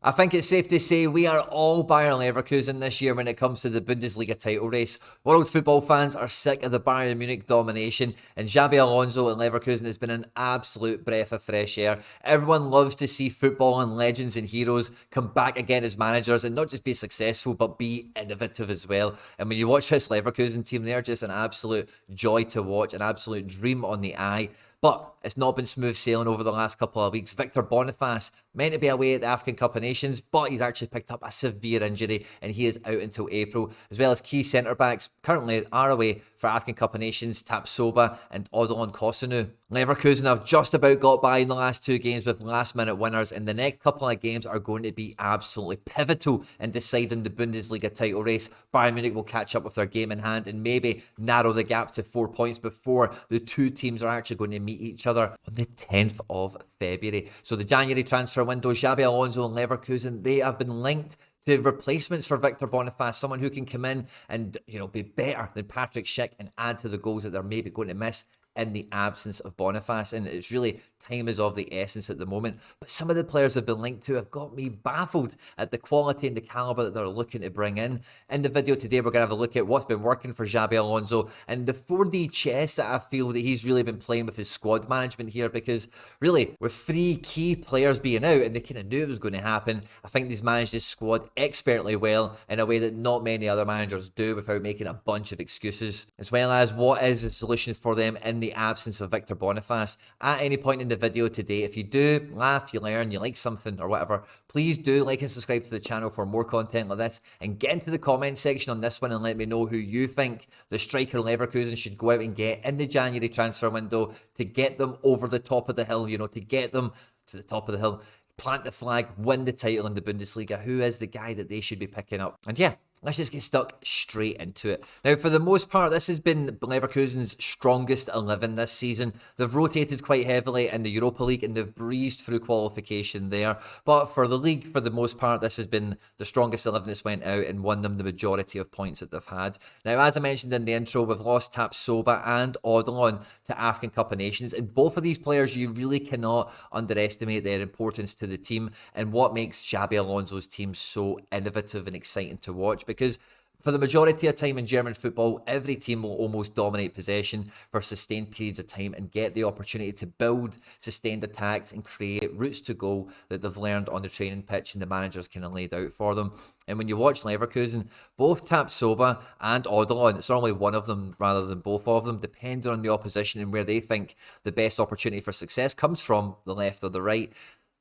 I think it's safe to say we are all Bayer Leverkusen this year when it comes to the Bundesliga title race. World football fans are sick of the Bayern Munich domination, and Xabi Alonso and Leverkusen has been an absolute breath of fresh air. Everyone loves to see football and legends and heroes come back again as managers and not just be successful but be innovative as well. And when you watch this Leverkusen team, they are just an absolute joy to watch, an absolute dream on the eye. But it's not been smooth sailing over the last couple of weeks. Victor Boniface meant to be away at the African Cup of Nations, but he's actually picked up a severe injury and he is out until April, as well as key centre-backs currently are away for African Cup of Nations, Tapsoba and Odilon Kosunu. Leverkusen have just about got by in the last two games with last-minute winners, and the next couple of games are going to be absolutely pivotal in deciding the Bundesliga title race. Bayern Munich will catch up with their game in hand and maybe narrow the gap to 4 points before the two teams are actually going to meet each other on the 10th of February. So the January transfer window, Xabi Alonso and Leverkusen, they have been linked to replacements for Victor Boniface, someone who can come in and, be better than Patrick Schick and add to the goals that they're maybe going to miss in the absence of Boniface. And it's really time is of the essence at the moment. But some of the players have been linked to have got me baffled at the quality and the calibre that they're looking to bring in. In the video today, we're going to have a look at what's been working for Xabi Alonso and the 4D chess that I feel that he's really been playing with his squad management here, because really with three key players being out, and they kind of knew it was going to happen, I think he's managed his squad expertly well in a way that not many other managers do without making a bunch of excuses, as well as what is the solution for them in the absence of Victor Boniface. At any point in the video today, if you do laugh, you learn, you like something or whatever, please do like and subscribe to the channel for more content like this, and get into the comment section on this one and let me know who you think the striker Leverkusen should go out and get in the January transfer window to get them over the top of the hill, to get them to the top of the hill, plant the flag, win the title in the Bundesliga. Who is the guy that they should be picking up? And yeah, let's just get stuck straight into it. Now, for the most part, this has been Leverkusen's strongest 11 this season. They've rotated quite heavily in the Europa League and they've breezed through qualification there. But for the league, for the most part, this has been the strongest 11 that's went out and won them the majority of points that they've had. Now, as I mentioned in the intro, we've lost Tapsoba and Odilon to African Cup of Nations. And both of these players, you really cannot underestimate their importance to the team and what makes Xabi Alonso's team so innovative and exciting to watch. Because for the majority of time in German football, every team will almost dominate possession for sustained periods of time and get the opportunity to build sustained attacks and create routes to goal that they've learned on the training pitch and the managers kind of laid out for them. And when you watch Leverkusen, both Tapsoba and Odilon, it's normally one of them rather than both of them, depending on the opposition and where they think the best opportunity for success comes from, the left or the right.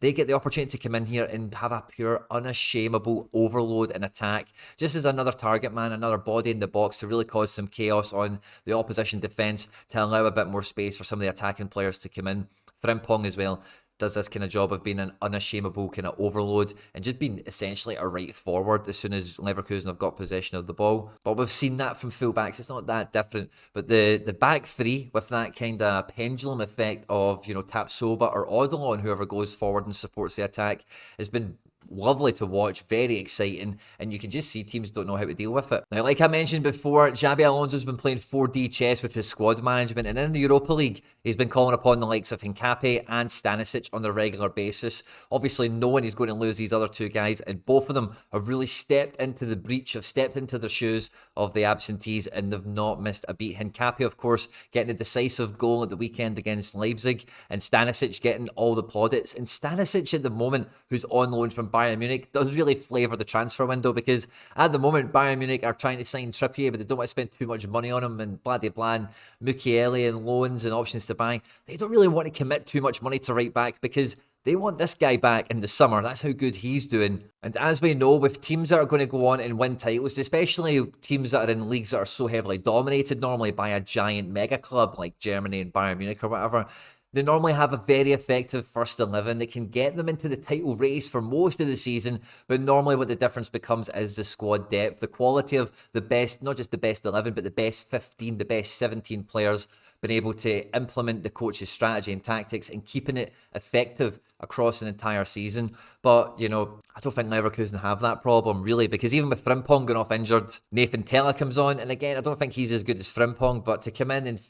They get the opportunity to come in here and have a pure, unashamable overload in attack, just as another target man, another body in the box to really cause some chaos on the opposition defence, to allow a bit more space for some of the attacking players to come in. Frimpong as well does this kind of job of being an unashamable kind of overload and just being essentially a right forward as soon as Leverkusen have got possession of the ball. But we've seen that from fullbacks, it's not that different. But the back three with that kind of pendulum effect of, Tapsoba or Odilon, whoever goes forward and supports the attack, has been lovely to watch, very exciting, and you can just see teams don't know how to deal with it. Now, like I mentioned before, Xabi Alonso's been playing 4D chess with his squad management, and in the Europa League, he's been calling upon the likes of Hincapié and Stanisic on a regular basis. Obviously, knowing he's going to lose these other two guys, and both of them have really stepped into the breach, have stepped into the shoes of the absentees, and they've not missed a beat. Hincapié, of course, getting a decisive goal at the weekend against Leipzig, and Stanisic getting all the plaudits. And Stanisic at the moment, who's on loan from Bayern Munich, does really flavour the transfer window, because at the moment Bayern Munich are trying to sign Trippier, but they don't want to spend too much money on him, and blah de blah, and Mukiele and loans and options to buy. They don't really want to commit too much money to right back because they want this guy back in the summer. That's how good he's doing. And as we know, with teams that are going to go on and win titles, especially teams that are in leagues that are so heavily dominated normally by a giant mega club like Germany and Bayern Munich or whatever, they normally have a very effective first 11 that can get them into the title race for most of the season, but normally what the difference becomes is the squad depth, the quality of the best, not just the best 11, but the best 15, the best 17 players been able to implement the coach's strategy and tactics and keeping it effective across an entire season. But, I don't think Leverkusen have that problem, really, because even with Frimpong going off injured, Nathan Tella comes on, and again, I don't think he's as good as Frimpong, but to come in and,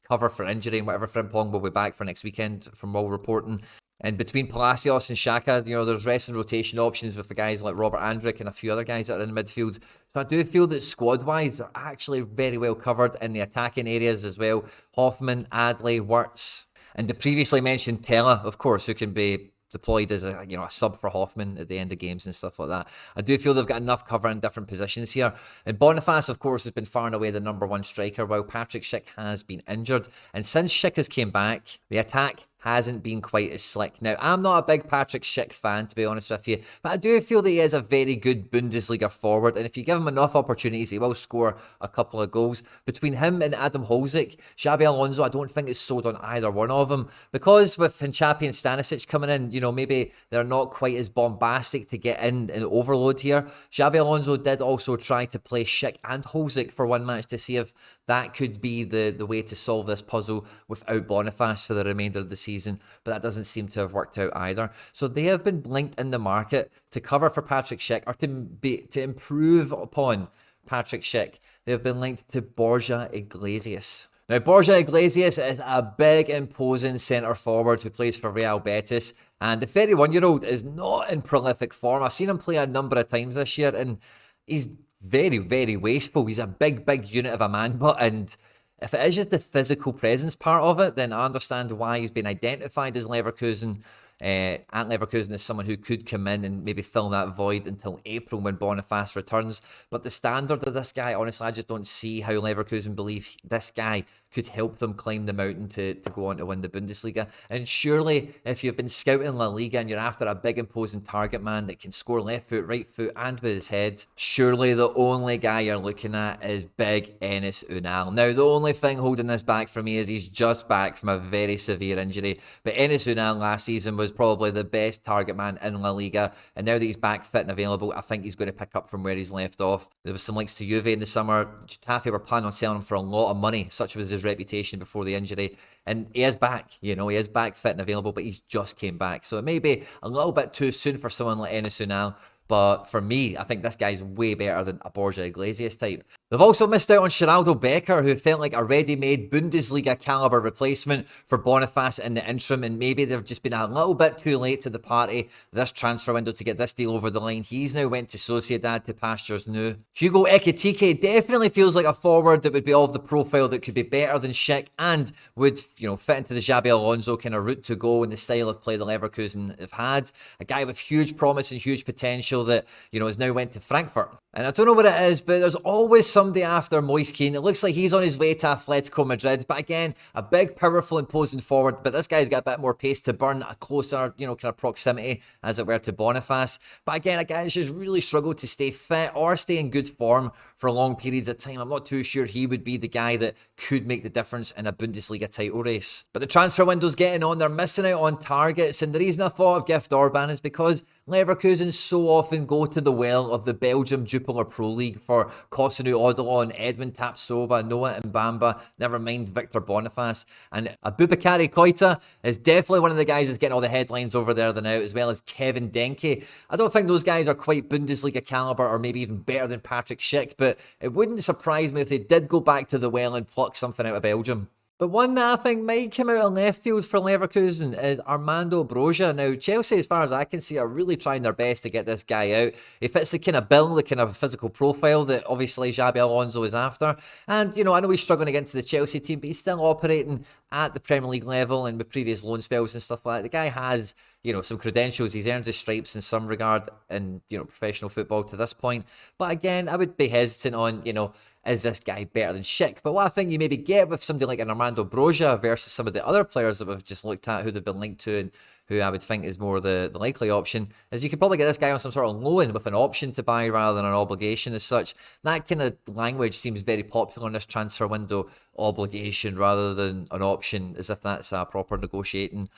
cover for injury and whatever, Frimpong will be back for next weekend from all reporting. And between Palacios and Xhaka, there's rest and rotation options with the guys like Robert Andrick and a few other guys that are in the midfield. So I do feel that squad-wise, they're actually very well covered in the attacking areas as well. Hoffman, Adley, Wirtz, and the previously mentioned Tella, of course, who can be deployed as a sub for Hoffman at the end of games and stuff like that. I do feel they've got enough cover in different positions here. And Boniface, of course, has been far and away the #1 striker, while Patrick Schick has been injured. And since Schick has came back, the attack hasn't been quite as slick. Now, I'm not a big Patrick Schick fan, to be honest with you, but I do feel that he is a very good Bundesliga forward, and if you give him enough opportunities, he will score a couple of goals. Between him and Adam Holzik, Xabi Alonso, I don't think is sold on either one of them, because with Hinchapi and Stanisic coming in, maybe they're not quite as bombastic to get in and overload here. Xabi Alonso did also try to play Schick and Holzik for one match to see if that could be the way to solve this puzzle without Boniface for the remainder of the season, but that doesn't seem to have worked out either. So they have been linked in the market to cover for Patrick Schick, or to improve upon Patrick Schick. They have been linked to Borja Iglesias. Now, Borja Iglesias is a big, imposing centre forward who plays for Real Betis, and the 31-year-old is not in prolific form. I've seen him play a number of times this year, and he's very, very wasteful. He's a big, big unit of a man, and if it is just the physical presence part of it, then I understand why he's been identified as Leverkusen. Ant Leverkusen is someone who could come in and maybe fill that void until April when Boniface returns. But the standard of this guy, honestly, I just don't see how Leverkusen believe this guy could help them climb the mountain to go on to win the Bundesliga. And surely, if you've been scouting La Liga and you're after a big imposing target man that can score left foot, right foot, and with his head, surely the only guy you're looking at is big Enes Unal. Now, the only thing holding this back for me is he's just back from a very severe injury. But Enes Unal last season was probably the best target man in La Liga, and now that he's back fit and available, I think he's going to pick up from where he's left off. There was some links to Juve in the summer. Getafe were planning on selling him for a lot of money, such was his reputation before the injury, and he is back. He is back fit and available, but he's just came back, so it may be a little bit too soon for someone like Enes Unal. But for me, I think this guy's way better than a Borja Iglesias type. They've also missed out on Geraldo Becker, who felt like a ready-made Bundesliga caliber replacement for Boniface in the interim, and maybe they've just been a little bit too late to the party this transfer window to get this deal over the line. He's now went to Sociedad to pastures new. Hugo Ekitike definitely feels like a forward that would be of the profile that could be better than Schick and would, fit into the Xabi Alonso kind of route to go and the style of play the Leverkusen have had. A guy with huge promise and huge potential that, has now went to Frankfurt. And I don't know what it is, but there's always somebody after Moise Kean. It looks like he's on his way to Atletico Madrid. But again, a big, powerful, imposing forward. But this guy's got a bit more pace to burn, a closer, kind of proximity, as it were, to Boniface. But again, a guy that's just really struggled to stay fit or stay in good form for long periods of time. I'm not too sure he would be the guy that could make the difference in a Bundesliga title race. But the transfer window's getting on. They're missing out on targets. And the reason I thought of Gift Orban is because Leverkusen so often go to the well of the Belgium Jupiler Pro League for Kosunu Odilon, Edmund Tapsoba, Noah Mbamba, never mind Victor Boniface. And Aboubakary Koita is definitely one of the guys that's getting all the headlines over there now, as well as Kevin Denke. I don't think those guys are quite Bundesliga caliber or maybe even better than Patrick Schick, but it wouldn't surprise me if they did go back to the well and pluck something out of Belgium. But one that I think might come out of left field for Leverkusen is Armando Broja. Now, Chelsea, as far as I can see, are really trying their best to get this guy out. He fits the kind of bill, the kind of physical profile that obviously Xabi Alonso is after. And, I know he's struggling against the Chelsea team, but he's still operating at the Premier League level and with previous loan spells and stuff like that. The guy has, some credentials. He's earned his stripes in some regard in, professional football to this point. But again, I would be hesitant on, is this guy better than Schick? But what I think you maybe get with somebody like an Armando Broja versus some of the other players that we've just looked at who they've been linked to and who I would think is more the likely option, is you could probably get this guy on some sort of loan with an option to buy rather than an obligation as such. That kind of language seems very popular in this transfer window, obligation rather than an option, as if that's a proper negotiating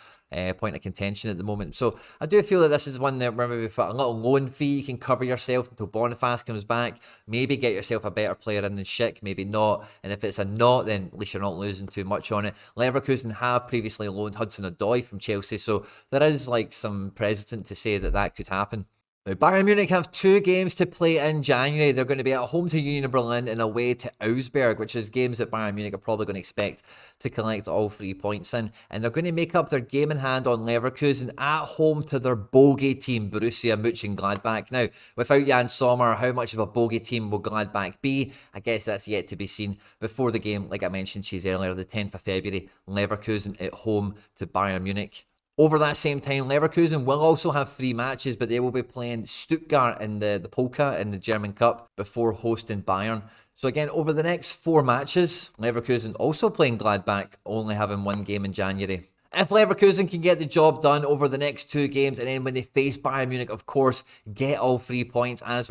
point of contention at the moment. So I do feel that this is one that where maybe for a little loan fee you can cover yourself until Boniface comes back, maybe get yourself a better player in than Schick, maybe not, and if it's a not, then at least you're not losing too much on it. Leverkusen have previously loaned Hudson-Odoi from Chelsea, so there is like some precedent to say that could happen. Now, Bayern Munich have 2 games to play in January. They're going to be at home to Union Berlin and away to Augsburg, which is games that Bayern Munich are probably going to expect to collect all 3 points in. And they're going to make up their game in hand on Leverkusen at home to their bogey team, Borussia Mönchengladbach. Now, without Jan Sommer, how much of a bogey team will Gladbach be? I guess that's yet to be seen. Before the game, like I mentioned to you earlier, the 10th of February, Leverkusen at home to Bayern Munich. Over that same time, Leverkusen will also have 3 matches, but they will be playing Stuttgart in the Polka in the German Cup before hosting Bayern. So again, over the next 4 matches, Leverkusen also playing Gladbach, only having 1 game in January. If Leverkusen can get the job done over the next 2 games, and then when they face Bayern Munich, of course, get all 3 points, as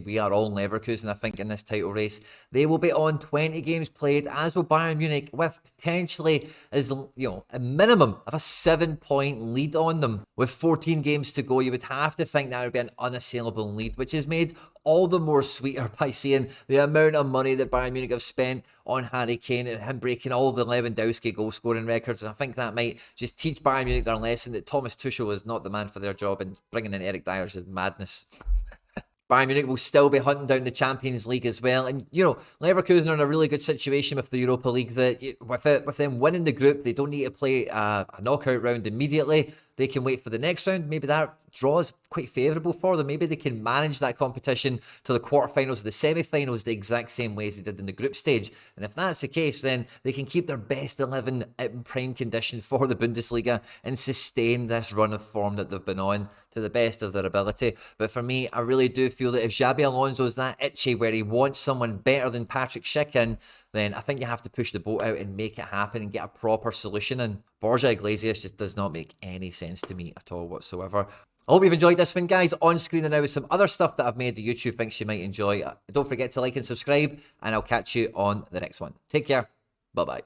we are all Leverkusen, I think, in this title race, they will be on 20 games played, as will Bayern Munich, with potentially, as a minimum of a 7-point lead on them. With 14 games to go, you would have to think that would be an unassailable lead, which is made all the more sweeter by seeing the amount of money that Bayern Munich have spent on Harry Kane and him breaking all the Lewandowski goal-scoring records. And I think that might just teach Bayern Munich their lesson that Thomas Tuchel is not the man for their job, and bringing in Eric Dyer is madness. Bayern Munich will still be hunting down the Champions League as well. And, Leverkusen are in a really good situation with the Europa League, that with them winning the group, they don't need to play a knockout round immediately. They can wait for the next round. Maybe that draw is quite favourable for them. Maybe they can manage that competition to the quarterfinals or the semi-finals the exact same way as they did in the group stage. And if that's the case, then they can keep their best 11 in prime condition for the Bundesliga and sustain this run of form that they've been on to the best of their ability. But for me, I really do feel that if Xabi Alonso is that itchy where he wants someone better than Patrick Schick in, then I think you have to push the boat out and make it happen and get a proper solution in. Borja Iglesias just does not make any sense to me at all whatsoever. I hope you've enjoyed this one, guys. On screen and now with some other stuff that I've made that YouTube thinks you might enjoy. Don't forget to like and subscribe, and I'll catch you on the next one. Take care. Bye-bye.